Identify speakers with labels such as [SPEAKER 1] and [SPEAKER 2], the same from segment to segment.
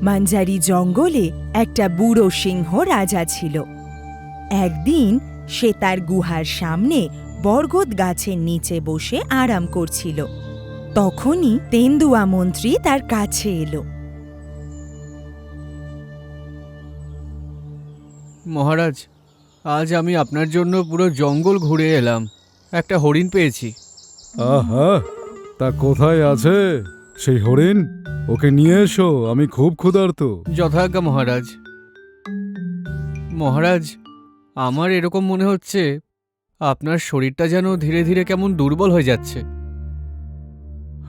[SPEAKER 1] মানজারি জঙ্গলে একটা বুড়ো সিংহ রাজা ছিল। একদিন সে তার গুহার সামনে বরগদ গাছের নিচে বসে আরাম করছিল। তখনই তেন্দুয়া মন্ত্রী তার কাছে এলো।
[SPEAKER 2] মহারাজ, আজ আমি আপনার জন্য পুরো জঙ্গল ঘুরে এলাম, একটা হরিণ পেয়েছি।
[SPEAKER 3] আহা, তা কোথায় আছে সেই হরিণ? ওকে নিয়ে এসো, আমি খুব ক্ষুধার্ত।
[SPEAKER 2] যথাজ্ঞা মহারাজ। মহারাজ, আমার এরকম মনে হচ্ছে আপনার শরীরটা যেন ধীরে ধীরে কেমন দুর্বল হয়ে যাচ্ছে।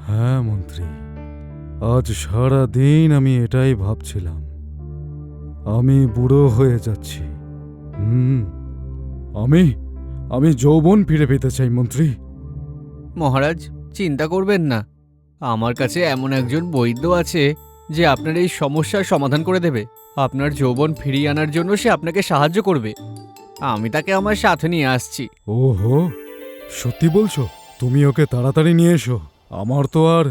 [SPEAKER 3] হ্যাঁ মন্ত্রী, আজ সারা দিন আমি এটাই ভাবছিলাম। আমি বুড়ো হয়ে যাচ্ছি। আমি আমি যৌবন ফিরে পেতে চাই মন্ত্রী।
[SPEAKER 2] মহারাজ, চিন্তা করবেন না, আমার কাছে এমন একজন বৈদ্য আছে যে আপনার এই সমস্যার সমাধান করে দেবে। আপনার যৌবন ফিরিয়ে আনার জন্য সে আপনাকে সাহায্য করবে। আমি তাকে আমার সাথে নিয়ে আসছি।
[SPEAKER 3] ওহো, সত্যি বলছো? তুমি ওকে তাড়াতাড়ি নিয়ে এসো, আমার তো আর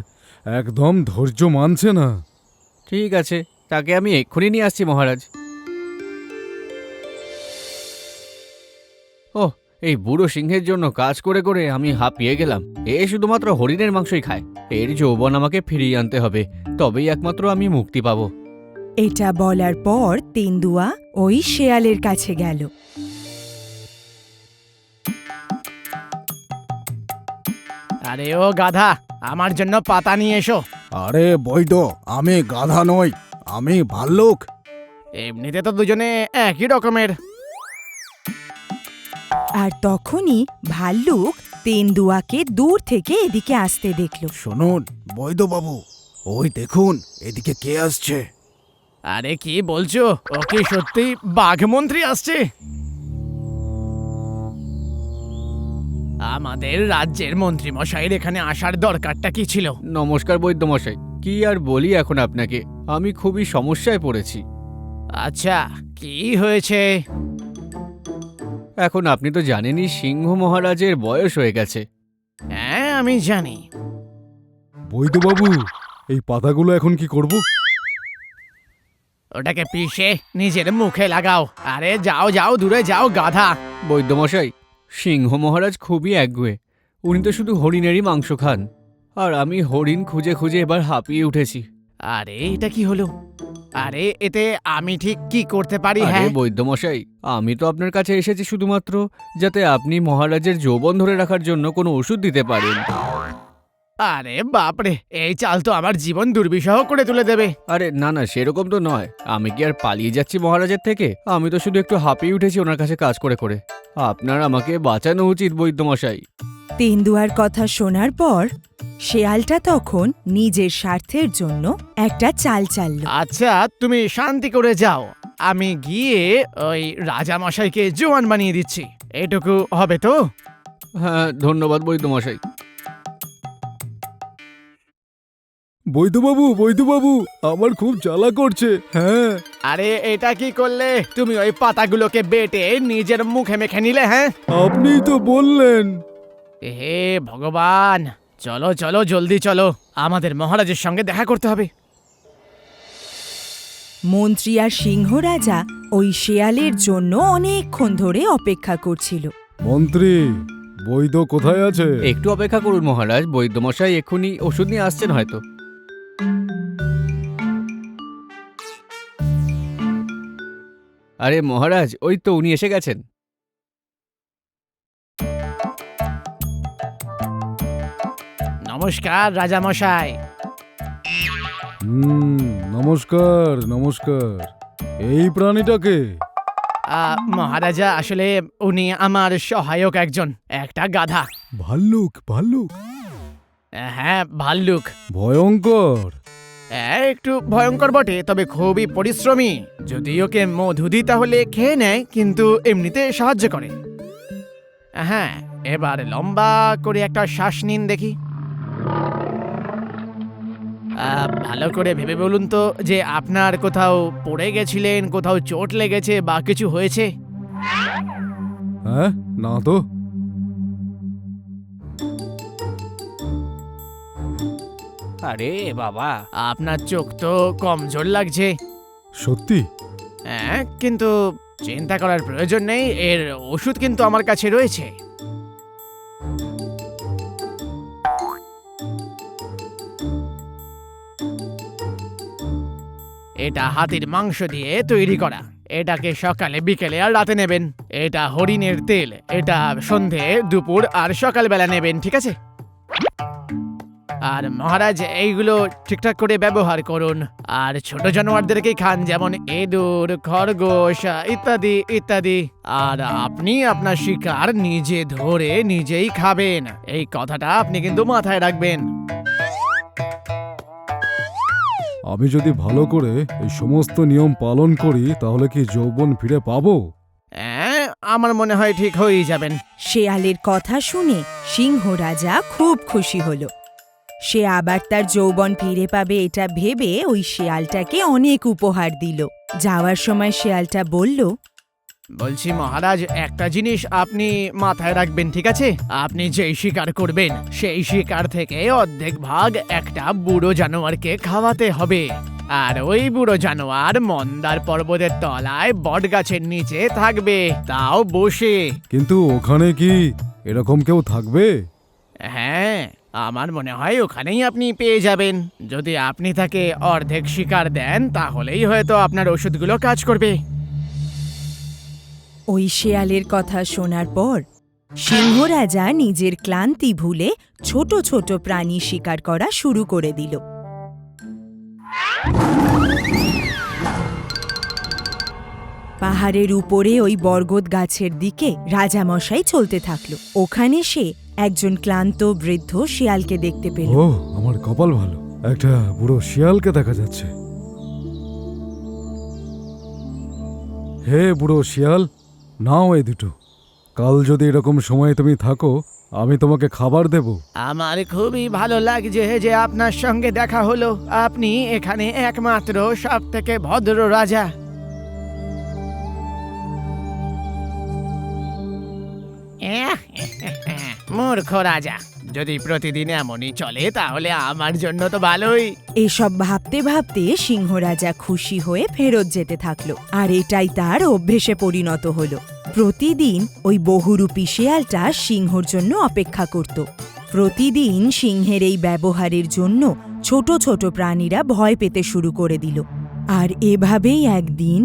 [SPEAKER 3] একদম ধৈর্য মানছে না।
[SPEAKER 2] ঠিক আছে, তাকে আমি এক্ষুনি নিয়ে আসছি মহারাজ। ওহ, এই বুড়ো সিংহের জন্য কাজ করে করে আমি হাঁপিয়ে গেলাম। এ শুধুমাত্র হরিণের মাংসই খায়। এর যৌবন আমাকে ফিরিয়ে আনতে হবে, তবেই একমাত্র আমি মুক্তি পাবো।
[SPEAKER 1] এটা বলার পর তেন্দুয়া ওই শেয়ালের কাছে গেল।
[SPEAKER 4] আরে ও গাধা, আমার জন্য পাতা নিয়ে এসো।
[SPEAKER 5] আরে বৈদ্য, আমি গাধা নই, আমি ভাল্লুক।
[SPEAKER 4] এমনিতে তো দুজনে একই রকমের।
[SPEAKER 1] আর তখনই ভাল্লুক তেন্দুয়াকে দূর থেকে এদিকে আসতে দেখল।
[SPEAKER 5] শুনুন বৈদ্য বাবু, ওই দেখুন এদিকে কে আসছে।
[SPEAKER 4] আরে কি বলছো? ও কি সত্যি বাঘমন্ত্রী আসছে? আমাদের রাজ্যের মন্ত্রী মশাইয়ের এখানে আসার দরকারটা কি ছিল?
[SPEAKER 2] নমস্কার বৈদ্যমশাই, কি আর বলি এখন আপনাকে, আমি খুবই সমস্যায় পড়েছি।
[SPEAKER 4] আচ্ছা, কি হয়েছে?
[SPEAKER 2] এখন আপনি তো জানেনই সিংহ মহারাজের বয়স হয়ে গেছে।
[SPEAKER 4] হ্যাঁ, আমি জানি।
[SPEAKER 3] বৈদ্যবাবু, এই পাতাগুলো এখন কি করব?
[SPEAKER 4] ওটাকে পিষে নিজের মুখে লাগাও। আরে যাও যাও, দূরে যাও গাধা।
[SPEAKER 2] বৈদ্যমশাই, সিংহ মহারাজ খুবই একগুঁয়ে। উনি তো শুধু হরিণেরই মাংস খান, আর আমি হরিণ খুঁজে খুঁজে এবার হাঁপিয়ে উঠেছি।
[SPEAKER 4] আরে এটা কি হলো? আরে এতে আমি ঠিক কি করতে পারি?
[SPEAKER 2] আরে
[SPEAKER 4] হ্যাঁ,
[SPEAKER 2] বৈদ্যমশাই, আমি তো আপনার কাছে এসেছি শুধুমাত্র যাতে আপনি মহারাজের যৌবন ধরে রাখার জন্য কোনো ওষুধ দিতে পারেন।
[SPEAKER 4] আরে বাপরে, এই চাল তো আমার জীবন দুর্বিষহ করে তুলে দেবে।
[SPEAKER 2] আরে না না, সেরকম তো নয়। আমি কি আর পালিয়ে যাচ্ছি মহারাজের থেকে? আমি তো শুধু একটু হাঁপিয়ে উঠেছি ওনার কাছে কাজ করে করে। আপনার আমাকে বাঁচানো উচিত বৈদ্যমশাই।
[SPEAKER 1] তেন্দুয়ার কথা শোনার পর শেয়ালটা তখন নিজের স্বার্থের জন্য একটা চাল চালল।
[SPEAKER 4] আচ্ছা, তুমি শান্তি করে যাও, আমি গিয়ে ওই রাজামশাইকে জোয়ান বানিয়ে দিচ্ছি। এটুকু হবে তো?
[SPEAKER 2] হ্যাঁ, ধন্যবাদ বৈদ্যমশাই।
[SPEAKER 3] বৈদ্যবাবু, আমার খুব জ্বালা করছে। হ্যাঁ,
[SPEAKER 4] আরে এটা কি করলে? তুমি ওই পাতাগুলোকে বেটে নিজের মুখে মেখে নিলে? হ্যাঁ,
[SPEAKER 3] আপনিই তো বললেন।
[SPEAKER 4] হে ভগবান, চলো চলো জলদি চলো, আমাদের মহারাজের সঙ্গে দেখা করতে হবে।
[SPEAKER 1] মন্ত্রী আর সিংহ রাজা ওই শেয়ালের জন্য অনেকক্ষণ ধরে অপেক্ষা করছিল।
[SPEAKER 3] মন্ত্রী, বৈদ্য কোথায় আছে?
[SPEAKER 2] একটু অপেক্ষা করুন মহারাজ, বৈদ্যমশাই এক্ষুনি ওষুধ নিয়ে আসছেন হয়তো। আরে মহারাজ, ওই তো উনি এসে গেছেন।
[SPEAKER 4] নমস্কার রাজামশাই।
[SPEAKER 3] নমস্কার নমস্কার। এই প্রাণীটাকে?
[SPEAKER 4] মহারাজা, আসলে উনি আমার সহায়ক একজন, একটা গাধা।
[SPEAKER 3] ভাল্লুক?
[SPEAKER 4] হ্যাঁ, ভাল্লুক।
[SPEAKER 3] ভয়ঙ্কর?
[SPEAKER 4] একটু ভয়ঙ্কর বটে, তবে খুবই পরিশ্রমী। যদি ওকে মধু দিই তাহলে খেয়ে নেয়, কিন্তু এমনিতে সাহায্য করে। হ্যাঁ, এবার লম্বা করে একটা শ্বাস নিন দেখি। ভালো করে ভেবে বলুন তো যে আপনার কোথাও পড়ে গেছিলেন, কোথাও চোট লেগেছে বা কিছু হয়েছে?
[SPEAKER 3] হ্যাঁ, না তো।
[SPEAKER 4] আরে বাবা, আপনার চোখ তো কমজোর লাগছে।
[SPEAKER 3] সত্যি?
[SPEAKER 4] হ্যাঁ, কিন্তু চিন্তা করার প্রয়োজন নেই, এর ওষুধ কিন্তু আমার কাছে রয়েছে। এটা হাতির মাংস দিয়ে তৈরি করা। এটাকে সকালে, বিকেলে আর রাতে নেবেন। এটা হরিণের তেল। এটা সন্ধে, দুপুর আর সকালবেলা নেবেন, ঠিক আছে? আর মহারাজ, এইগুলো ঠিকঠাক করে ব্যবহার করুন। আর ছোট জানোয়ারদেরকেই খান, যেমন ইঁদুর, খরগোশ ইত্যাদি ইত্যাদি। আর আপনি আপনার শিকার নিজে ধরে নিজেই খাবেন, এই কথাটা আপনি কিন্তু মাথায় রাখবেন।
[SPEAKER 3] আমি যদি ভালো করে এই সমস্ত নিয়ম পালন করি তাহলে কি যৌবন ফিরে পাবো?
[SPEAKER 4] হ্যাঁ, আমার মনে হয় ঠিক হয়েই যাবেন।
[SPEAKER 1] শেয়ালের কথা শুনে সিংহ রাজা খুব খুশি হল। সে আবার তার যৌবন ফিরে পাবে এটা ভেবে ওই শেয়ালটাকে অনেক উপহার দিল। যাওয়ার সময় শেয়ালটা বলল,
[SPEAKER 4] বলছি মহারাজ, একটা জিনিস আপনি মাথায় রাখবেন, ঠিক আছে? আপনি যেই শিকার করবেন সেই শিকার থেকে অর্ধেক ভাগ একটা বুড়ো জানোয়ারকে খাওয়াতে হবে। আর ওই বুড়ো জানোয়ার মন্দার পর্বতের তলায় বট গাছের নিচে থাকবে, তাও বসে।
[SPEAKER 3] কিন্তু ওখানে কি এরকম কেউ থাকবে?
[SPEAKER 4] হ্যাঁ, আমার মনে হয় ওখানেই আপনি পেয়ে যাবেন। যদি আপনি তাকে অর্ধেক শিকার দেন তাহলেই হয়তো আপনার ওষুধগুলো কাজ করবে।
[SPEAKER 1] ওই শেয়ালের কথা শোনার পর সিংহ রাজা নিজের ক্লান্তি ভুলে ছোট ছোট প্রাণী শিকার করা শুরু করে দিল। পাহাড়ের উপরে ওই বরগদ গাছের দিকে রাজামশাই চলতে থাকলো। ওখানে সে একজন ক্লান্ত বৃদ্ধ শিয়ালকে দেখতে পেল।
[SPEAKER 3] ও, আমার কপাল ভালো, একটা বুড়ো শিয়ালকে দেখা যাচ্ছে। হে বুড়ো শিয়াল, নাও এই দুটো। কাল যদি এরকম সময় তুমি থাকো আমি তোমাকে খাবার দেব।
[SPEAKER 4] আমার খুবই ভালো লাগছে যে আপনার সঙ্গে দেখা হলো। আপনি এখানে একমাত্র সবথেকে ভদ্র রাজা। মূর্খ রাজা, যদি প্রতিদিন এমনই চলে তাহলে আমার জন্য তো ভালোই।
[SPEAKER 1] এসব ভাবতে ভাবতে সিংহ রাজা খুশি হয়ে ফেরত যেতে থাকলো। আর এটাই তার অভ্যেসে পরিণত হলো। প্রতিদিন ওই বহুরূপী শেয়ালটা সিংহর জন্য অপেক্ষা করত। প্রতিদিন সিংহের এই ব্যবহারের জন্য ছোট ছোট প্রাণীরা ভয় পেতে শুরু করে দিল। আর এভাবেই একদিন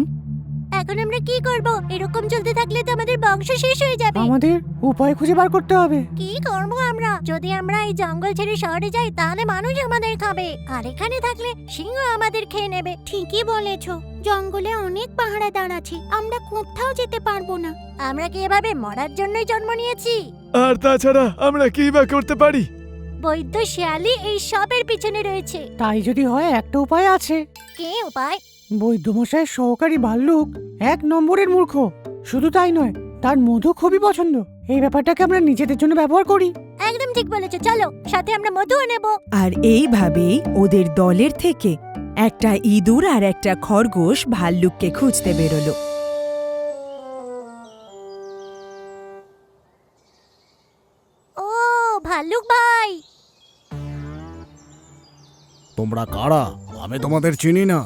[SPEAKER 6] এখন আমরা কি করব? এরকম চলতে থাকলে তো আমাদের বংশ শেষ হয়ে যাবে।
[SPEAKER 7] আমাদের উপায় খুঁজে বার করতে হবে।
[SPEAKER 6] কি করব আমরা? যদি আমরা এই জঙ্গল ছেড়ে শহরে যাই তাহলে মানুষ আমাদের খাবে, আর এখানে থাকলে সিংহ আমাদের খেয়ে নেবে। ঠিকই বলেছো, জঙ্গলে অনেক পাহারাদার আছে, আমরা কোথাও যেতে পারবো না। আমরা কি এভাবে মরার জন্যই জন্ম নিয়েছি?
[SPEAKER 3] আর তাছাড়া আমরা কি বা করতে পারি?
[SPEAKER 6] বৈদ্য শিয়ালি এই সবের পিছনে রয়েছে।
[SPEAKER 7] তাই যদি হয় একটা উপায় আছে।
[SPEAKER 6] কি উপায়?
[SPEAKER 7] বৈদ্যমশাইয়ের সহকারী ভাল্লুক 1 নম্বরের মূর্খ। শুধু তাই নয়, তার মধু খুবই পছন্দ। এই ব্যাপারটাকে আমরা নিজেদের জন্য ব্যবহার করি।
[SPEAKER 6] একদম ঠিক বলেছো, চলো সাথে আমরা মধুও নেব।
[SPEAKER 1] আর এইভাবেই ওদের দলের থেকে একটা ইঁদুর আর একটা খরগোশ ভাল্লুককে খুঁজতে বেরোলো।
[SPEAKER 6] ও ভাল্লুক ভাই,
[SPEAKER 5] তোমরা কারা? আমি তোমাদের চিনি না।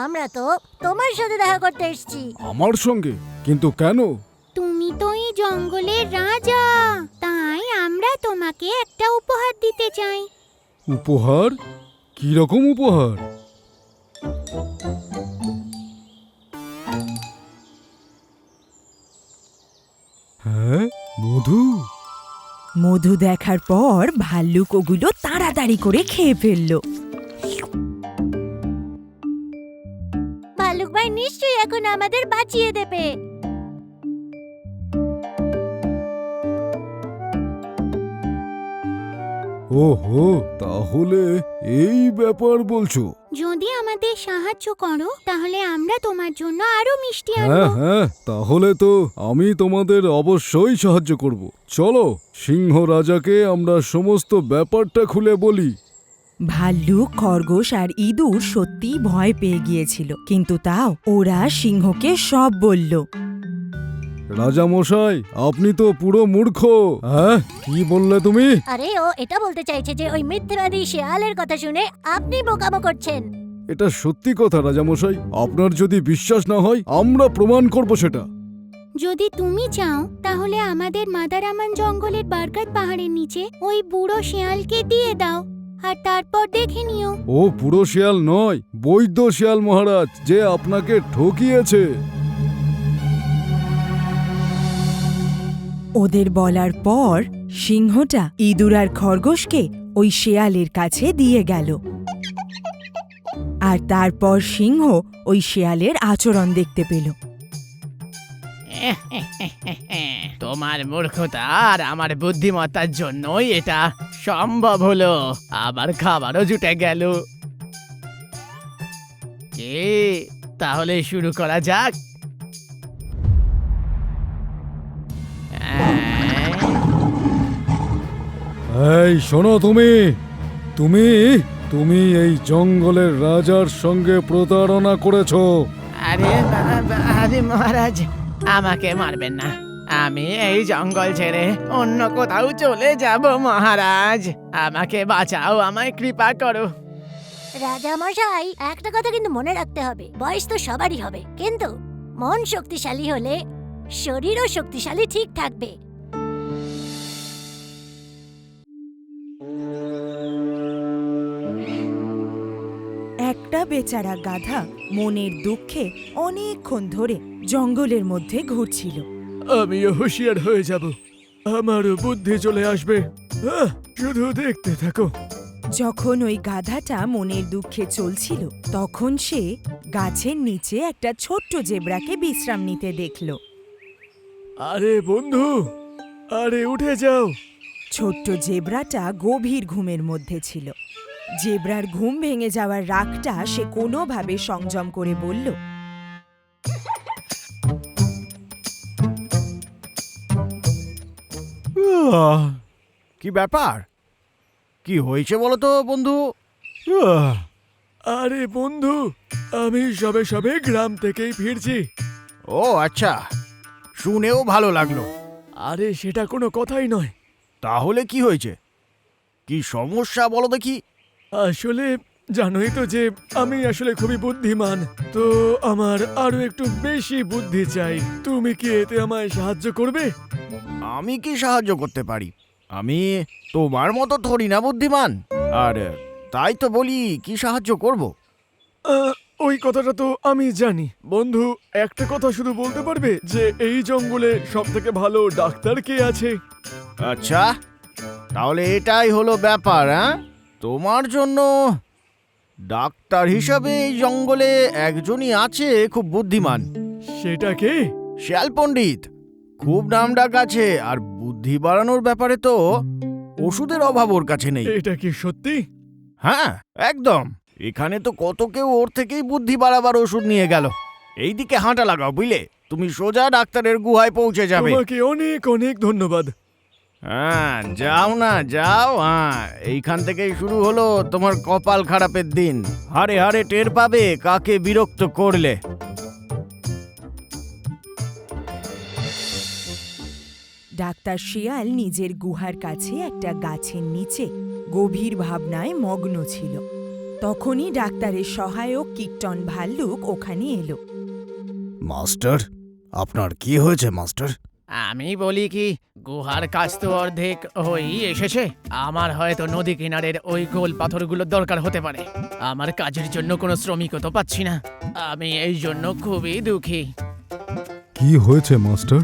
[SPEAKER 6] আমরা তো তোমার সাথে দেখা করতে এসেছি।
[SPEAKER 3] আমার সঙ্গে? কিন্তু কেন?
[SPEAKER 6] তুমি তো এই জঙ্গলের রাজা, তাই আমরা তোমাকে একটা উপহার দিতে চাই।
[SPEAKER 3] উপহার? কি রকম উপহার? হ্যাঁ, মধু?
[SPEAKER 1] মধু দেখার পর ভাল্লুক ওগুলো তাড়াতাড়ি করে খেয়ে ফেললো।
[SPEAKER 6] ভাল্লুক ভাই নিশ্চয়ই এখন আমাদের বাঁচিয়ে দেবে।
[SPEAKER 3] ওহো, তাহলে এই ব্যাপার বলছো?
[SPEAKER 6] যদি আমাদের সাহায্য করো তাহলে আমরা তোমার জন্য আরো মিষ্টি
[SPEAKER 3] হ্যাঁ
[SPEAKER 6] আনবো।
[SPEAKER 3] হ্যাঁ, তাহলে তো আমি তোমাদের অবশ্যই সাহায্য করব। চলো, সিংহ রাজাকে আমরা সমস্ত ব্যাপারটা খুলে বলি।
[SPEAKER 1] ভাল্লুক, খরগোশ আর ইঁদুর সত্যি ভয় পেয়ে গিয়েছিল, কিন্তু তাও ওরা সিংহকে সব বলল।
[SPEAKER 3] রাজা মশাই, আপনি তো পুরো মূর্খ। হ্যাঁ, কি বললে তুমি?
[SPEAKER 6] আরে ও এটা বলতে চাইছে যে ওই মিথ্যেবাদী শেয়ালের কথা শুনে আপনি বোকামো করছেন।
[SPEAKER 3] এটা সত্যি কথা রাজা মশাই। আপনার যদি বিশ্বাস না হয় আমরা প্রমাণ করব সেটা।
[SPEAKER 6] যদি তুমি চাও তাহলে আমাদের মাদারামান জঙ্গলের বারগাত পাহাড়ের নিচে ওই বুড়ো শিয়ালকে দিয়ে দাও, আর তারপর দেখে নিও।
[SPEAKER 3] ও পুরো শিয়াল নয়, বৈদ্য শিয়াল মহারাজ, যে আপনাকে ঠকিয়েছে।
[SPEAKER 1] ওদের বলার পর সিংহটা ইঁদুর আর খরগোশকে ওই শেয়ালের কাছে দিয়ে গেল। আর তারপর সিংহ ওই শেয়ালের আচরণ দেখতে পেল।
[SPEAKER 4] তোমার মূর্খতা আর আমার বুদ্ধিমত্তার জন্যই এটা সম্ভব হলো। আবার খাবারও জুটে গেল। কে তাহলে শুরু করা যাক।
[SPEAKER 3] এই শোনো, তুমি তুমি তুমি এই জঙ্গলের রাজার সঙ্গে প্রতারণা করেছো।
[SPEAKER 4] আরে আরে মহারাজ, আমাকে মারবেন না। আমি এই জঙ্গল ছেড়ে অন্য কোথাও চলে যাব মহারাজ। আমাকে বাঁচাও, আমায় কৃপা করো।
[SPEAKER 6] রাজা মশাই, একটা কথা কিন্তু মনে রাখতে হবে, বয়স তো সবারই হবে, কিন্তু মন শক্তিশালী হলে শরীরও শক্তিশালী ঠিক থাকবে।
[SPEAKER 1] একটা বেচারা গাধা মনের দুঃখে অনেকক্ষণ ধরে জঙ্গলের মধ্যে ঘুরছিল।
[SPEAKER 3] আমিও হুঁশিয়ার হয়ে যাব, আমারও বুদ্ধি চলে আসবে। শুধু দেখতে থাকো।
[SPEAKER 1] যখন ওই গাধাটা মনের দুঃখে চলছিল, তখন সে গাছের নিচে একটা ছোট্ট জেব্রাকে বিশ্রাম নিতে দেখল।
[SPEAKER 3] আরে বন্ধু, আরে উঠে যাও।
[SPEAKER 1] ছোট্ট জেব্রাটা গভীর ঘুমের মধ্যে ছিল। জেব্রার ঘুম ভেঙে যাওয়ার রাগটা সে কোনোভাবে সংযম করে বলল,
[SPEAKER 5] কি ব্যাপার? কি হয়েছে বলো তো বন্ধু?
[SPEAKER 3] আরে বন্ধু, আমি সবে সবে গ্রাম থেকেই ফিরছি।
[SPEAKER 5] ও আচ্ছা, শুনেও ভালো লাগলো।
[SPEAKER 3] আরে সেটা কোনো কথাই নয়।
[SPEAKER 5] তাহলে কি হয়েছে? কি সমস্যা বলো দেখি।
[SPEAKER 3] আসলে জানোই তো যে আমি আসলে খুবই বুদ্ধিমান, তো আমার আরো একটু বেশি বুদ্ধি চাই। তুমি কি এতে আমায় সাহায্য করবে?
[SPEAKER 5] আমি কি সাহায্য করতে পারি? আমি তোমার মতো থরি না বুদ্ধিমান। আর তাই তো বলি, কি সাহায্য করব?
[SPEAKER 3] ওই কথাটা তো আমি জানি। বন্ধু, একটা কথা শুধু বলতে পারবে যে এই জঙ্গলে সব থেকে ভালো ডাক্তার কে আছে?
[SPEAKER 5] আচ্ছা, তাহলে এটাই হলো ব্যাপার। হ্যাঁ, তোমার জন্য ডাক্তার হিসাবে এই জঙ্গলে একজনই আছে খুব বুদ্ধিমান।
[SPEAKER 3] সেটা কে?
[SPEAKER 5] শিয়াল পণ্ডিত, খুব নামডাক আছে। আর বুদ্ধি বাড়ানোর ব্যাপারে তো ওষুধের অভাব ওর কাছে নেই।
[SPEAKER 3] এটা কি সত্যি?
[SPEAKER 5] হ্যাঁ, একদম। এখানে তো কত কেউ ওর থেকেই বুদ্ধি বাড়াবার ওষুধ নিয়ে গেল। এইদিকে হাঁটা লাগাও, বুঝলে? তুমি সোজা ডাক্তারের গুহায় পৌঁছে যাবে।
[SPEAKER 3] তোমাকে অনেক অনেক ধন্যবাদ।
[SPEAKER 5] হ্যাঁ, যাও না, যাও। হ্যাঁ, এইখান থেকেই শুরু হলো তোমার কপাল খারাপের দিন। হারে হারে টের পাবে কাকে বিরক্ত করলে।
[SPEAKER 1] ডাক্তার শিয়াল নিজের গুহার কাছে একটা গাছের নিচে গভীর ভাবনায় মগ্ন ছিল। তখনই ডাক্তারের সহায়ক কীটন ভাল্লুক ওখানে এলো।
[SPEAKER 5] মাস্টার, আপনার কি হয়েছে মাস্টার?
[SPEAKER 4] আমি বলি কি, গুহার কাজ তো অর্ধেক হয়েই এসেছে। আমার হয়তো নদী কিনারের ওই গোল পাথরগুলোর দরকার হতে পারে। আমার কাজের জন্য কোনো শ্রমিকও তো পাচ্ছি না। আমি এই জন্য খুবই দুঃখী।
[SPEAKER 3] কি হয়েছে মাস্টার?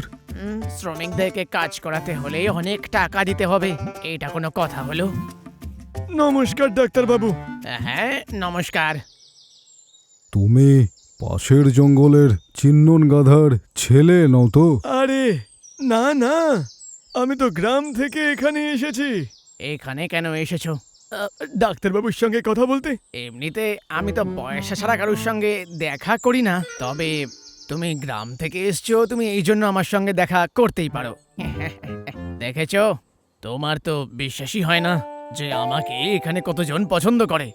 [SPEAKER 4] শ্রমিকদেরকে কাজ করাতে হলে অনেক টাকা দিতে হবে। এটা কোনো কথা হলো?
[SPEAKER 3] নমস্কার ডাক্তার বাবু।
[SPEAKER 4] হ্যাঁ, নমস্কার।
[SPEAKER 3] তুমি পাশের জঙ্গলের চিন্নন গাধার ছেলে নও তো? আরে না না, আমি তো গ্রাম থেকে এখানে এসেছি।
[SPEAKER 4] এখানে কেন এসেছো?
[SPEAKER 3] ডাক্তারবাবুর সঙ্গে কথা বলতে।
[SPEAKER 4] এমনিতে আমি তো পয়সা ছাড়া কারোর সঙ্গে দেখা করি না, তবে তুমি গ্রাম থেকে এসছো, তুমি এই জন্য আমার সঙ্গে দেখা করতেই পারো। দেখেছো, তোমার তো বিশ্বাসই হয় না যে আমাকে এখানে কতজন পছন্দ করে।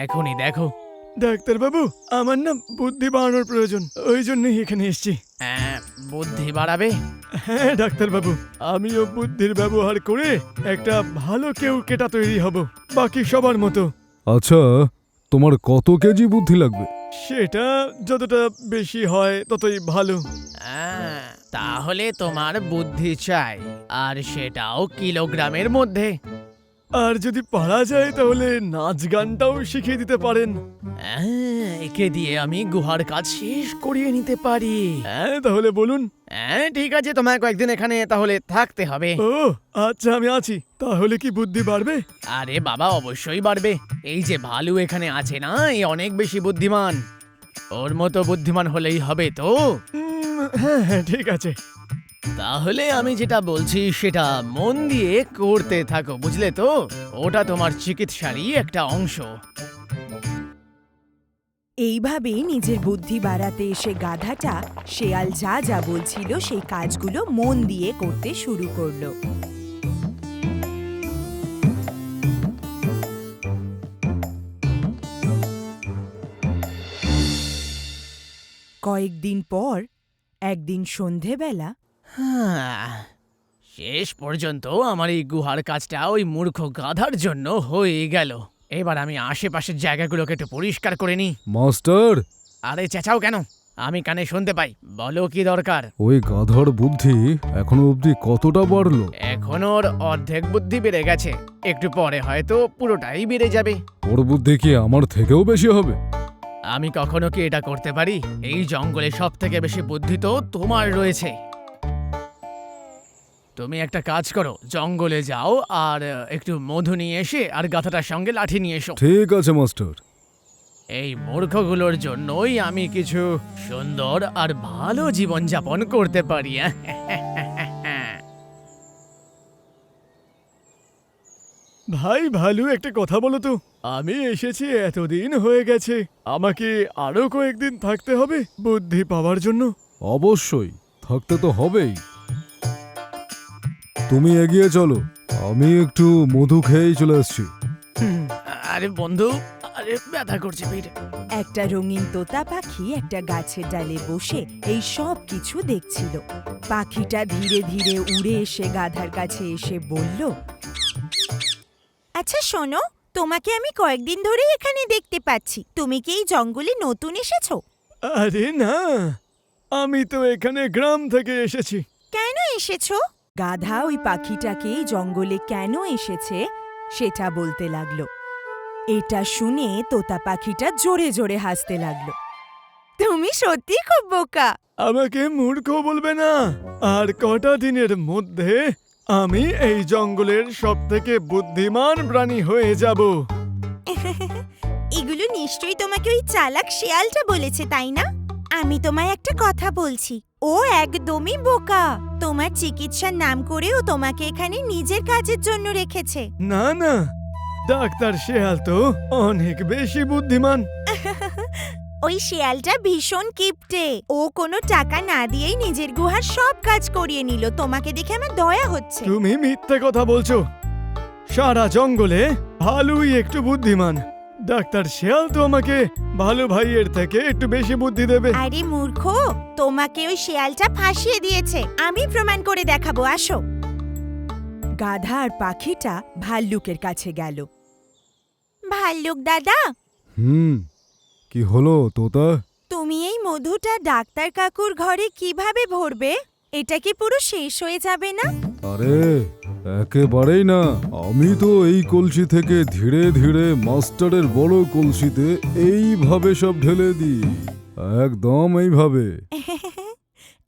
[SPEAKER 4] এখনই দেখো।
[SPEAKER 3] ডাক্তারবাবু, আমার না বুদ্ধি বাড়ানোর প্রয়োজন, ওই জন্যই এখানে এসেছি।
[SPEAKER 4] বুদ্ধি বাড়াবে।
[SPEAKER 3] হ্যাঁ ডাক্তারবাবু, আমিও বুদ্ধির ব্যবহার করে একটা ভালো কেটা তৈরি হব, বাকি সবার মতো। আচ্ছা, তোমার কত কেজি বুদ্ধি লাগবে? সেটা যতটা বেশি হয় ততই ভালো।
[SPEAKER 4] তাহলে তোমার বুদ্ধি চাই, আর সেটাও কিলোগ্রামের মধ্যে।
[SPEAKER 3] আর যদি পারা যায় তাহলে নাচ গানটাও শিখিয়ে দিতে পারেন।
[SPEAKER 4] একে দিয়ে আমি গুহার কাজ শেষ করিয়ে নিতে পারি।
[SPEAKER 3] হ্যাঁ তাহলে বলুন।
[SPEAKER 4] ঠিক আছে, তোমায় কয়েকদিন এখানে তাহলে থাকতে হবে।
[SPEAKER 3] ও আচ্ছা, আমি আছি। তাহলে কি বুদ্ধি বাড়বে?
[SPEAKER 4] আরে বাবা, অবশ্যই বাড়বে। এই যে ভালু এখানে আছে না, এই অনেক বেশি বুদ্ধিমান। ওর মতো বুদ্ধিমান হলেই হবে তো।
[SPEAKER 3] হ্যাঁ হ্যাঁ ঠিক আছে।
[SPEAKER 4] তাহলে আমি যেটা বলছি সেটা মন দিয়ে করতে থাকো, বুঝলে তো? ওটা তোমার চিকিৎসারই একটা অংশ।
[SPEAKER 1] এইভাবেই নিজের বুদ্ধি বাড়াতে এসে গাধাটা শেয়াল যা যা বলছিল সেই কাজগুলো মন দিয়ে করতে শুরু করলো। কয়েকদিন পর একদিন সন্ধেবেলা
[SPEAKER 4] শেষ পর্যন্ত আমার এই গুহার কাজটা ওই মূর্খ গাধার জন্য হয়ে গেল। এবার আমি আশেপাশের জায়গাগুলোকে একটু পরিষ্কার করে নিই।
[SPEAKER 3] মাস্টার,
[SPEAKER 4] আরে চেঁচাও কেন? আমি কানে শুনতে পাই। বলো কি দরকার?
[SPEAKER 3] ওই গাধার বুদ্ধি এখনো অবধি কতটা বাড়লো?
[SPEAKER 4] এখন ওর অর্ধেক বুদ্ধি বেড়ে গেছে, একটু পরে হয়তো পুরোটাই বেড়ে যাবে।
[SPEAKER 3] ওর বুদ্ধি কি আমার থেকেও বেশি হবে?
[SPEAKER 4] আমি কখনো কি এটা করতে পারি? এই জঙ্গলে সব থেকে বেশি বুদ্ধি তো তোমার রয়েছে। তুমি একটা কাজ করো, জঙ্গলে যাও আর একটু মধু নিয়ে এসে আর গাধাটার সঙ্গে লাঠি নিয়ে এসো।
[SPEAKER 3] ঠিক আছে মাস্টার।
[SPEAKER 4] এই মূর্খগুলোর জন্যই আমি কিছু সুন্দর আর ভালো জীবনযাপন করতে পারি।
[SPEAKER 3] ভাই ভালু, একটা কথা বলো তো। আমি এসেছি এতদিন হয়ে গেছে, আমাকে আরো কয়েকদিন থাকতে হবে বুদ্ধি পাওয়ার জন্য? অবশ্যই থাকতে তো হবেই। তুমি এগিয়ে চলো, আমি একটু মধু খেয়েই চলে আসছি।
[SPEAKER 4] আরে বন্ধু, আরে ব্যথা করছে পেটে।
[SPEAKER 1] একটা রঙিন তোতা পাখি একটা গাছের ডালে বসে এই সব কিছু দেখছিল। পাখিটা ধীরে ধীরে উড়ে এসে গাধার কাছে এসে বলল, আচ্ছা শোনো, তোমাকে আমি কয়েকদিন ধরেই এখানে দেখতে পাচ্ছি। তুমি কি এই জঙ্গলে নতুন এসেছো?
[SPEAKER 3] আরে না, আমি তো এখানে গ্রাম থেকে এসেছি।
[SPEAKER 1] কেন এসেছো? গাধা ওই পাখিটাকে এই জঙ্গলে কেন এসেছে সেটা বলতে লাগলো। এটা শুনে তোতা পাখিটা জোরে জোরে হাসতে লাগলো। তুমি সত্যি খুব বোকা।
[SPEAKER 3] আমাকে মূর্খ বলবে না। আর কটা দিনের মধ্যে আমি এই জঙ্গলের সবথেকে বুদ্ধিমান প্রাণী হয়ে যাব।
[SPEAKER 1] এগুলো নিশ্চয়ই তোমাকে ওই চালাক শেয়ালটা বলেছে, তাই না? আমি তোমায় একটা কথা বলছি, ও একদমই বোকা। তোমার চিকিৎসার নাম করে ও তোমাকে এখানে নিজের কাজের জন্য রেখেছে।
[SPEAKER 3] না না, ডাক্তার শেয়াল তো অনেক বেশি বুদ্ধিমান।
[SPEAKER 1] ওই শেয়ালটা ভীষণ কিপটে। ও কোনো টাকা না দিয়েই নিজের গুহার সব কাজ করিয়ে নিল। তোমাকে দেখে আমার দয়া হচ্ছে।
[SPEAKER 3] তুমি মিথ্যে কথা বলছো। সারা জঙ্গলে ভালুই একটু বুদ্ধিমান। ডাক্তার শেয়াল তো আমাকে ভালো ভাইয়ের থেকে একটু বেশি বুদ্ধি দেবে।
[SPEAKER 1] আরে মূর্খ, তোমাকে ওই শেয়ালটা ফাঁসিয়ে দিয়েছে। আমি প্রমাণ করে দেখাবো, আসো। গাধা আর পাখিটা ভাল্লুকের কাছে গেল। ভাল্লুক দাদা,
[SPEAKER 3] কি হলো তোতা?
[SPEAKER 1] তুমি এই মধুটা ডাক্তার কাকুর ঘরে কিভাবে ভরবে? এটা কি পুরো শেষ হয়ে যাবে না?
[SPEAKER 3] আরে একেবারেই না, আমি তো এই কলসি থেকে ধীরে ধীরে মাস্টারের বড় কলসিতে এইভাবে সব ঢেলে দিই, একদম এইভাবে।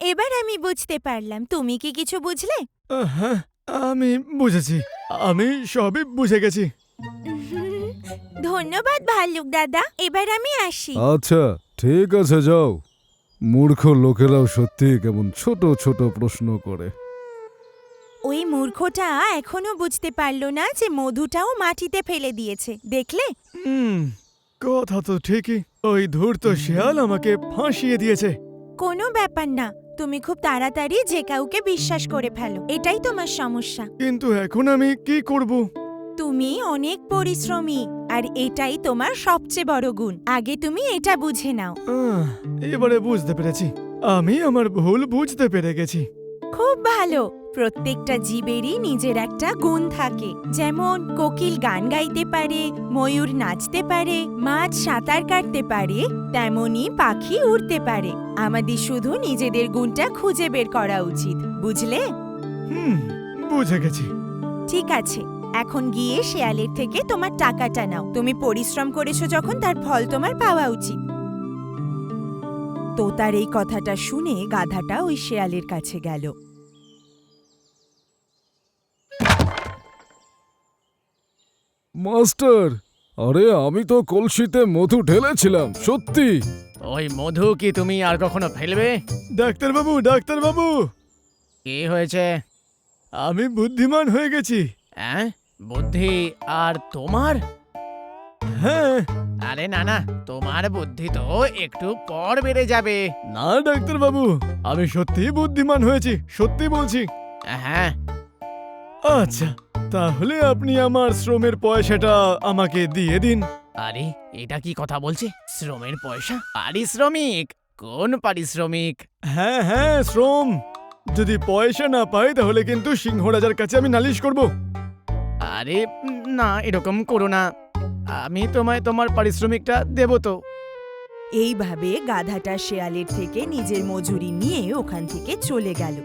[SPEAKER 1] এবার আমি বুঝতে পারলাম। তুমি কি কিছু বুঝলে?
[SPEAKER 3] হ্যাঁ, আমি বুঝেছি। আমি সবই বুঝে গেছি।
[SPEAKER 1] ধন্যবাদ ভাল্লুক দাদা, এবার আমি আসি।
[SPEAKER 3] আচ্ছা ঠিক আছে, যাও। মূর্খ লোকেরাও সত্যি কেমন ছোট ছোট প্রশ্ন করে।
[SPEAKER 1] ওই মূর্খটা এখনো বুঝতে পারল না যে মধুটাও মাটিতে ফেলে দিয়েছে, দেখলে?
[SPEAKER 3] কথা তো ঠিকই। ওই ধূর্ত শেয়াল আমাকে ফাঁসিয়ে দিয়েছে।
[SPEAKER 1] কোনো ব্যাপার না, তুমি খুব তাড়াতাড়ি যে কাউকে বিশ্বাস করে ফেলো, এটাই তোমার সমস্যা।
[SPEAKER 3] কিন্তু এখন আমি কি করব?
[SPEAKER 1] তুমি অনেক পরিশ্রমী আর এটাই তোমার সবচেয়ে বড় গুণ। আগে তুমি এটা বুঝে নাও।
[SPEAKER 3] এবারে বুঝতে পেরেছি, আমি আমার ভুল বুঝতে পেরে গেছি।
[SPEAKER 1] খুব ভালো। প্রত্যেকটা জীবেরই নিজের একটা গুণ থাকে। যেমন কোকিল গান গাইতে পারে, ময়ূর নাচতে পারে, মাছ সাঁতার কাটতে পারে, তেমনি পাখি উড়তে পারে। আমাদের শুধু নিজেদের গুণটা খুঁজে বের করা উচিত, বুঝলে?
[SPEAKER 3] বুঝে গেছি।
[SPEAKER 1] ঠিক আছে, এখন গিয়ে শেয়ালের থেকে তোমার টাকাটা নাও। তুমি পরিশ্রম করেছো যখন, তার ফল তোমার পাওয়া উচিত। তোতার এই কথাটা শুনে গাধাটা ওই শেয়ালের কাছে গেল।
[SPEAKER 3] মাস্টার, আরে আমি তো কলসিতে মধু ঢেলেছিলাম, সত্যি।
[SPEAKER 4] ওই মধু কি তুমি আর কখনো ফেলবে?
[SPEAKER 3] ডাক্তারবাবু, ডাক্তারবাবু,
[SPEAKER 4] কি হয়েছে?
[SPEAKER 3] আমি বুদ্ধিমান হয়ে গেছি।
[SPEAKER 4] হ্যাঁ, বুদ্ধি আর তোমার?
[SPEAKER 3] হ্যাঁ।
[SPEAKER 4] আরে না না, তোমার বুদ্ধি তো একটু পর বেড়ে যাবে।
[SPEAKER 3] না ডাক্তারবাবু, আমি সত্যি বুদ্ধিমান হয়েছি, সত্যি বলছি।
[SPEAKER 4] হ্যাঁ।
[SPEAKER 3] আচ্ছা, তাহলে আপনি আমার শ্রমের পয়সাটা আমাকে দিয়ে দিন।
[SPEAKER 4] আরে এটা কি কথা বলছে? শ্রমের পয়সা? পারিশ্রমিক? কোন পারিশ্রমিক?
[SPEAKER 3] হ্যাঁ হ্যাঁ, শ্রম। যদি পয়সা না পাই তাহলে কিন্তু সিংহরাজার কাছে আমি নালিশ করব।
[SPEAKER 4] আরে না, এরকম করো না। আমি তোমায় তোমার পারিশ্রমিকটা দেব তো।
[SPEAKER 1] এইভাবে গাধাটা শেয়ালের থেকে নিজের মজুরি নিয়ে ওখান থেকে চলে গেল।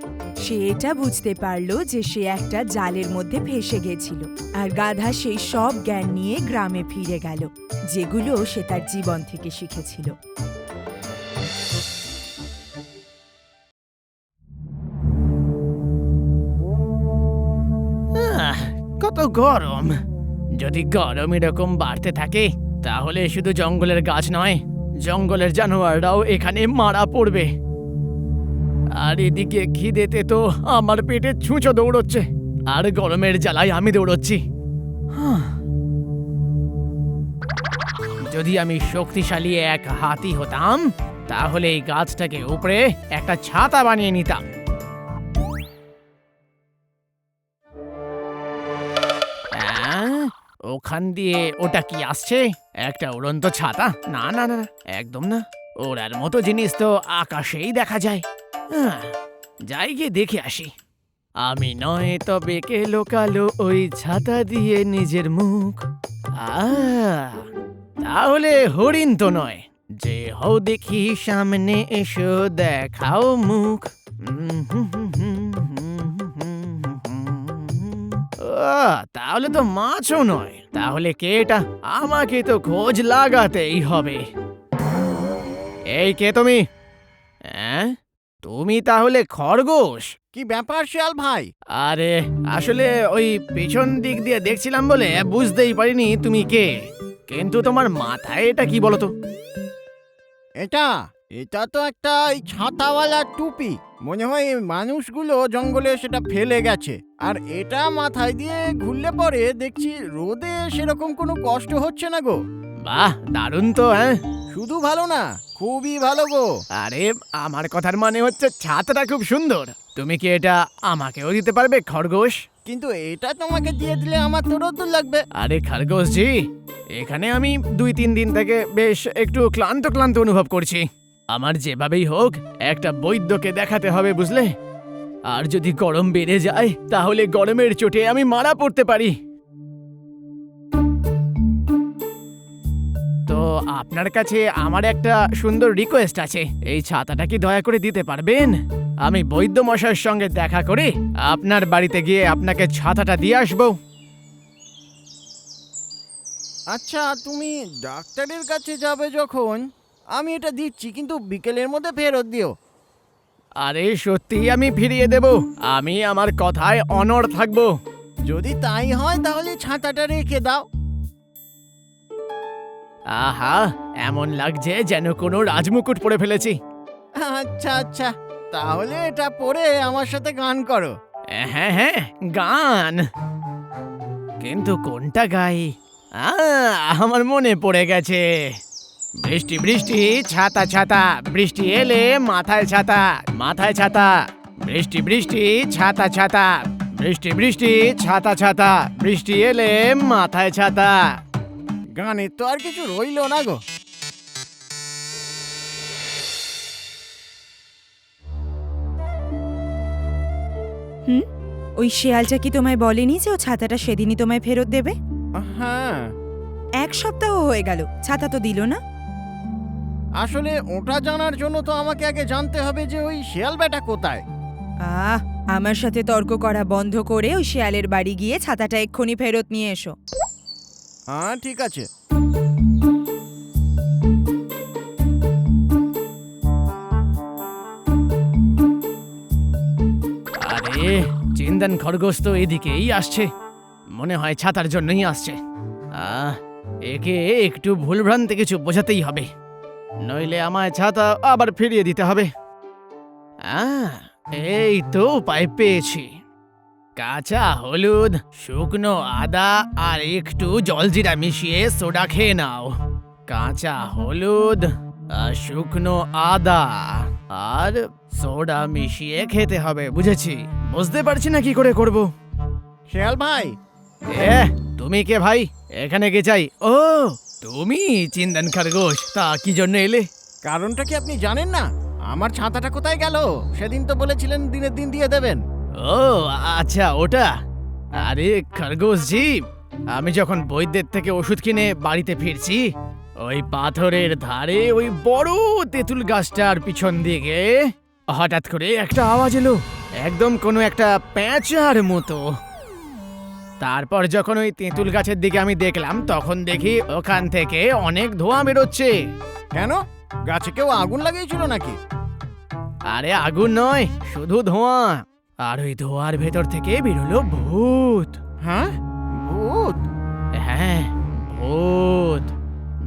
[SPEAKER 1] সে এটা বুঝতে পারল যে সে একটা জালের মধ্যে ফেঁসে গেছিল, আর গাধা সেই সব জ্ঞান নিয়ে গ্রামে ফিরে গেল, যেগুলো সে তার জীবন থেকে শিখেছিল।
[SPEAKER 4] কত গরম! যদি গরম এরকম বাড়তে থাকে তাহলে শুধু জঙ্গলের গাছ নয়, জঙ্গলের জানোয়াররাও এখানে মারা পড়বে। আর এদিকে খিদেতে তো আমার পেটে ছুঁচো দৌড়চ্ছে, আর গরমের জ্বালায় আমি দৌড়চ্ছি। যদি আমি শক্তিশালী এক হাতি হতাম তাহলে এই গাছটাকে উপরে একটা ছাতা বানিয়ে নিতাম। ওখান দিয়ে ওটা কি আসছে? একটা উড়ন্ত ছাতা? না না না, একদম না। ওড়ার মতো জিনিস তো আকাশেই দেখা যায়। যাই গিয়ে দেখে আসি। আমি নয় তবে কে লোকালো ওই ছাতা দিয়ে নিজের মুখ। তাহলে হরিণ তো নয়, যে হও দেখি সামনে এসো দেখাও মুখ। তাহলে তো মাছও নয়। তাহলে কে এটা? আমাকে তো খোঁজ লাগাতেই হবে। এই কে তুমি? তুমি তাহলে খরগোশ?
[SPEAKER 5] কি ব্যাপার শিয়াল ভাই?
[SPEAKER 4] আরে আসলে ওই পিছন দিক দিয়ে দেখছিলাম বলে বুঝতেই পারিনি তুমি কে। কিন্তু তোমার মাথায় এটা কি বলো তো?
[SPEAKER 5] এটা এটা তো একটা এই ছাতাওয়ালা টুপি। মনে হয় এই মানুষগুলো জঙ্গলে সেটা ফেলে গেছে। আর এটা মাথায় দিয়ে ঘুরলে পরে দেখছি রোদে সেরকম কোনো কষ্ট হচ্ছে না গো।
[SPEAKER 4] বাহ, দারুণ তো। হ্যাঁ,
[SPEAKER 5] শুধু ভালো না, খুবই ভালো গো।
[SPEAKER 4] আরে আমার কথার মানে হচ্ছে ছাতাটা খুব সুন্দর। তুমি কি এটা আমাকেও দিতে পারবে খরগোশ?
[SPEAKER 5] কিন্তু এটা তোমাকে দিয়ে দিলে আমার তো রোদ্দুর লাগবে।
[SPEAKER 4] আরে খরগোশ জি, এখানে আমি 2-3 দিন থেকে বেশ একটু ক্লান্ত ক্লান্ত অনুভব করছি। আমার যেভাবেই হোক একটা বৈদ্যকে দেখাতে হবে, বুঝলে? আর যদি গরম বেড়ে যায় তাহলে গরমের চোটে আমি মারা পড়তে পারি। তো আপনার কাছে আমার একটা সুন্দর রিকোয়েস্ট আছে। এই ছাতাটা কি দয়া করে দিতে পারবেন? আমি বৈদ্য মশাইয়ের সঙ্গে দেখা করে আপনার বাড়িতে গিয়ে আপনাকে ছাতাটা দিয়ে আসবো।
[SPEAKER 5] আচ্ছা, তুমি ডাক্তারের কাছে যাবে যখন, আমি এটা দিচ্ছি, কিন্তু বিকেলের মধ্যে ফেরত দিও।
[SPEAKER 4] আরে সত্যি আমি ফিরিয়ে দেব। আমি আমার কথায় অনড় থাকবো।
[SPEAKER 5] যদি তাই হয় তাহলে ছাতাটা রেখে দাও।
[SPEAKER 4] আহা, এমন লাগছে যেন কোনো রাজমুকুট পরে ফেলেছি।
[SPEAKER 5] আচ্ছা আচ্ছা, তাহলে এটা পরে আমার সাথে গান করো।
[SPEAKER 4] হ্যাঁ হ্যাঁ, গান। কিন্তু কোনটা গাই? আমার মনে পড়ে গেছে। বৃষ্টি বৃষ্টি ছাতা ছাতা, বৃষ্টি এলে মাথায় ছাতা, মাথায় ছাতা। বৃষ্টি বৃষ্টি ছাতা ছাতা, বৃষ্টি বৃষ্টি ছাতা ছাতা, বৃষ্টি এলে মাথায় ছাতা।
[SPEAKER 5] গানের তো আর কিছু রইল না গো।
[SPEAKER 1] ওই শেয়ালটা কি তোমায় বলেনি যে ও ছাতাটা সেদিনই তোমায় ফেরত দেবে?
[SPEAKER 5] হ্যাঁ,
[SPEAKER 1] 1 সপ্তাহ হয়ে গেল, ছাতা তো দিল না।
[SPEAKER 5] আসলে ওটা জানার জন্য তো আমাকে আগে জানতে হবে যে ওই শিয়াল বেটা কোথায়।
[SPEAKER 1] আমার সাথে তর্ক করা বন্ধ করে ওই শেয়ালের বাড়ি গিয়ে ছাতাটা এক্ষুনি ফেরত নিয়ে এসো।
[SPEAKER 5] হ্যাঁ ঠিক আছে।
[SPEAKER 4] আরে চিন্তন খরগোশ তো এদিকেই আসছে, মনে হয় ছাতার জন্যই আসছে। একে একটু ভুলভ্রান্তি কিছু বোঝাতেই হবে, নইলে আমায় ছাতা আবার ফিরিয়ে দিতে হবে। এই তো উপায় পেয়েছি। কাঁচা হলুদ, শুকনো আদা আর একটু জলজিরা মিশিয়ে সোডা খেয়ে নাও। কাঁচা হলুদ, শুকনো আদা আর সোডা মিশিয়ে খেতে হবে, বুঝেছি। বুঝতে পারছি না কি করে করব।
[SPEAKER 5] শিয়াল ভাই,
[SPEAKER 4] তুমি কে ভাই? এখানে কে চাই? ও তুমি চিন্তন খরগোশ, তা কি জন্য এলে?
[SPEAKER 5] কারণটা কি আপনি জানেন না? আমার ছাতাটা কোথায় গেল? সেদিন তো বলেছিলেন দিনের দিন দিয়ে দেবেন।
[SPEAKER 4] ও আচ্ছা, ওটা। আরে খরগোশ জি, আমি যখন বৈদ্যের থেকে ওষুধ কিনে বাড়িতে ফিরছি, ওই পাথরের ধারে ওই বড় তেঁতুল গাছটার পিছন দিকে হঠাৎ করে একটা আওয়াজ এলো, একদম কোনো একটা প্যাঁচার মতো। তারপর যখন ওই তেঁতুল গাছের দিকে আমি দেখলাম, তখন দেখি ওখান থেকে অনেক ধোঁয়া বেরোচ্ছে।
[SPEAKER 5] কেন? গাছে কেউ আগুন লাগিয়েছিল নাকি?
[SPEAKER 4] আরে আগুন নয়, শুধু ধোঁয়া। আর ওই ধোঁয়ার ভেতর থেকে বেরোলো ভূত।
[SPEAKER 5] হ্যাঁ, ভূত?
[SPEAKER 4] হ্যাঁ, ভূত,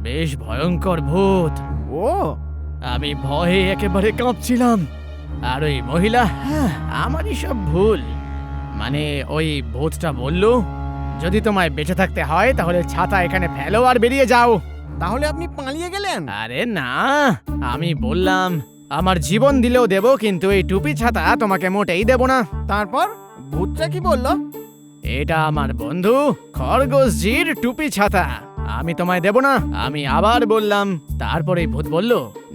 [SPEAKER 4] বেশ ভয়ঙ্কর ভূত।
[SPEAKER 5] ও,
[SPEAKER 4] আমি ভয়ে একেবারে কাঁপছিলাম। আর ওই মহিলা, আমারই সব ভুল। মানে ওই ভূতটা বলল, যদি তোমায় বেঁচে থাকতে হয় তাহলে ছাতা এখানে ফেলো আর বেরিয়ে যাও।
[SPEAKER 5] তাহলে আপনি পালিয়ে গেলেন?
[SPEAKER 4] আরে না, আমি বললাম আমার জীবন দিলেও দেব, কিন্তু এই টুপি ছাতা তোমাকে মোটেই দেব না।
[SPEAKER 5] তারপর ভূতটা কি বললো?
[SPEAKER 4] এটা আমার বন্ধু খরগোশজির টুপি ছাতা, আমি তোমায় দেব না। আমি আবার বললাম, তারপরে ভূত বলল,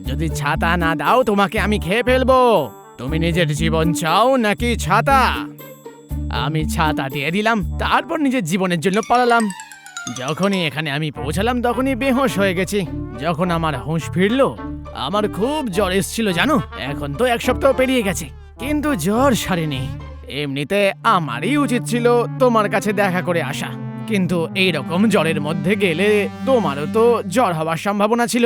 [SPEAKER 4] যদি ছাতা না দাও তোমাকে আমি খেয়ে ফেলবো। তুমি নিজের জীবন চাও নাকি ছাতা? আমি ছাতা দিয়ে দিলাম, তারপর নিজের জীবনের জন্য পালালাম। যখনই এখানে আমি পৌঁছালাম তখনই বেহোশ হয়ে গেছি। যখন আমার হুঁশ ফিরলো, আমার খুব জ্বর এসেছিল জানো। এখন তো 1 সপ্তাহ পেরিয়ে গেছে, কিন্তু জ্বর সারেনি। এমনিতে আমারই উচিত ছিল তোমার কাছে দেখা করে আসা, কিন্তু এই রকম জ্বরের মধ্যে গেলে তোমারও তো জ্বর হওয়ার সম্ভাবনা ছিল।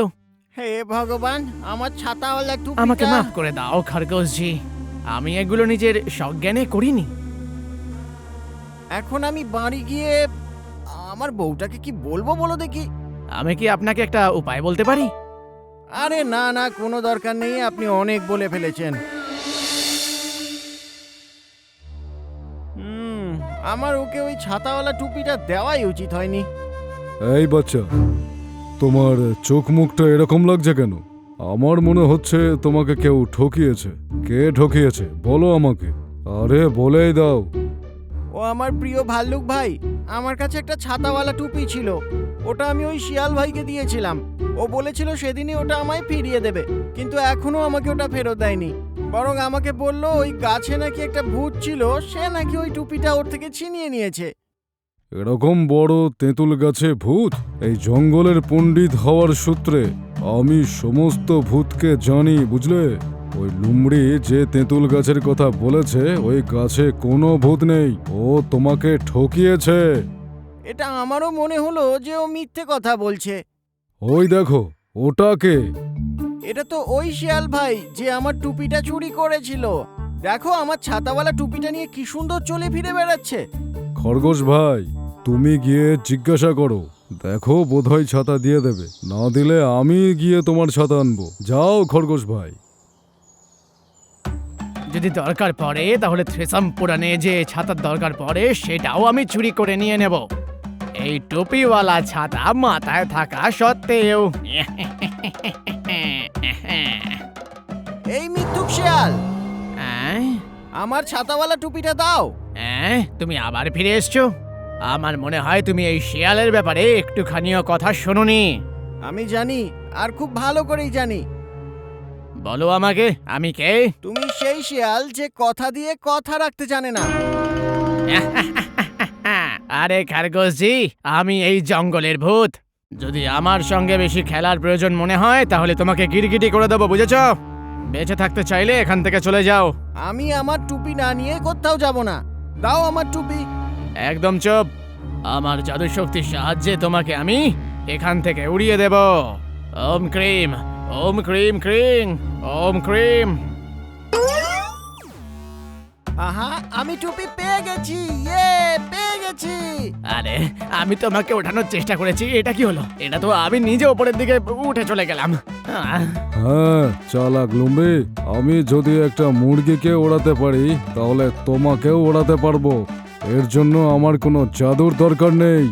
[SPEAKER 5] হে ভগবান, আমার ছাতাওয়ালা টুপি
[SPEAKER 4] আমাকে মাফ করে দাও খরগোশজি, আমি এগুলো নিজের সজ্ঞানে করিনি।
[SPEAKER 5] এখন আমি বাড়ি গিয়ে আমার বউটাকে কি বলবো বলো দেখি?
[SPEAKER 4] আমি কি আপনাকে একটা উপায় বলতে পারি?
[SPEAKER 5] আরে না না, কোনো দরকার নেই, আপনি অনেক বলে ফেলেছেন। আমার ওকে ওই ছাতাওয়ালা টুপিটা দেওয়াই উচিত হয়নি।
[SPEAKER 3] এই বাচ্চা, তোমার চোখ মুখটা এরকম লাগছে কেন? আমার মনে হচ্ছে তোমাকে কেউ ঠকিয়েছে। কে ঠকিয়েছে বলো আমাকে। আরে বলেই দাও।
[SPEAKER 5] ও আমার প্রিয় ভাল্লুক ভাই, আমার কাছে একটা ছাতাওয়ালা টুপি ছিল, ওটা আমি ওই শিয়াল ভাইকে দিয়েছিলাম। ও বলেছিল সেদিনই ওটা আমায় ফিরিয়ে দেবে, কিন্তু এখনো আমাকে ওটা ফেরত দেয়নি। বরং আমাকে বলল ওই গাছে নাকি একটা ভূত ছিল, সে নাকি ওই টুপিটা ওর থেকে ছিনিয়ে নিয়েছে।
[SPEAKER 3] এরকম বড় তেঁতুল গাছে ভূত? এই জঙ্গলের পণ্ডিত হওয়ার সূত্রে আমি সমস্ত ভূতকে জানি, বুঝলে? ওই লুমড়ি যে তেঁতুল গাছের কথা বলেছে, ওই গাছে কোনো ভূত নেই। ও তোমাকে ঠকিয়েছে।
[SPEAKER 5] এটা আমারও মনে হলো যে ও মিথ্যে কথা বলছে।
[SPEAKER 3] ওই দেখো, ওটাকে।
[SPEAKER 5] এটা তো ওই শিয়াল ভাই যে আমার টুপিটা চুরি করেছিল। দেখো আমার ছাতাওয়ালা টুপিটা নিয়ে কি সুন্দর চলে ফিরে বেড়াচ্ছে।
[SPEAKER 3] খরগোশ ভাই, তুমি গিয়ে জিজ্ঞাসা করো, দেখো বোধহয় ছাতা দিয়ে দেবে, না দিলে আমি গিয়ে তোমার ছাতা আনবো। যাও খরগোশ ভাই।
[SPEAKER 4] যদি দরকার পড়ে তাহলে থ্রেসাম পুরানে যে ছাতার দরকার পড়ে সেটাও আমি চুরি করে নিয়ে নেব, এই টুপিওয়ালা ছাতা মাথায় থাকা সত্ত্বেও।
[SPEAKER 5] এই মিথ্যুক শিয়াল,
[SPEAKER 4] আহ?
[SPEAKER 5] আমার ছাতাওয়ালা টুপিটা দাও।
[SPEAKER 4] তুমি আবার ফিরে এসছো? আমার মনে হয় তুমি এই শিয়ালের ব্যাপারে একটুখানিও কথা শোনোনি।
[SPEAKER 5] আমি জানি, আর খুব ভালো করেই জানি।
[SPEAKER 4] বলো আমাকে, আমি কে?
[SPEAKER 5] তুমি সেই শিয়াল যে কথা দিয়ে কথা রাখতে জানে না।
[SPEAKER 4] আরে খরগোশজি, আমি এই জঙ্গলের ভূত। যদি আমার সঙ্গে বেশি খেলার প্রয়োজন মনে হয় তাহলে তোমাকে গিরগিটি করে দেবো, বুঝেছো? বেঁচে থাকতে চাইলে এখান থেকে চলে যাও।
[SPEAKER 5] আমি আমার টুপি না নিয়ে কোথাও যাব না। দাও আমার টুপি।
[SPEAKER 4] একদম চুপ। আমার জাদু শক্তির সাহায্যে তোমাকে আমি এখান থেকে উড়িয়ে দেব। ওম ক্রিম, ওম ক্রিম ক্রিম, ওম ক্রিম।
[SPEAKER 5] আহা, আমি টুপি পেয়ে গেছি। ইয়ে, পেয়ে গেছি।
[SPEAKER 4] আরে, আমি তোমাকে ওঠানোর চেষ্টা করেছি, এটা কি হলো? এটা তো আমি নিজে উপরের দিকে উঠে চলে গেলাম।
[SPEAKER 3] হ্যাঁ চালাক লুম্বি, আমি যদি একটা মুরগিকে ওড়াতে পারি তাহলে তোমাকেও ওড়াতে পারবো। এর জন্য আমার কোনো জাদুর দরকার নেই।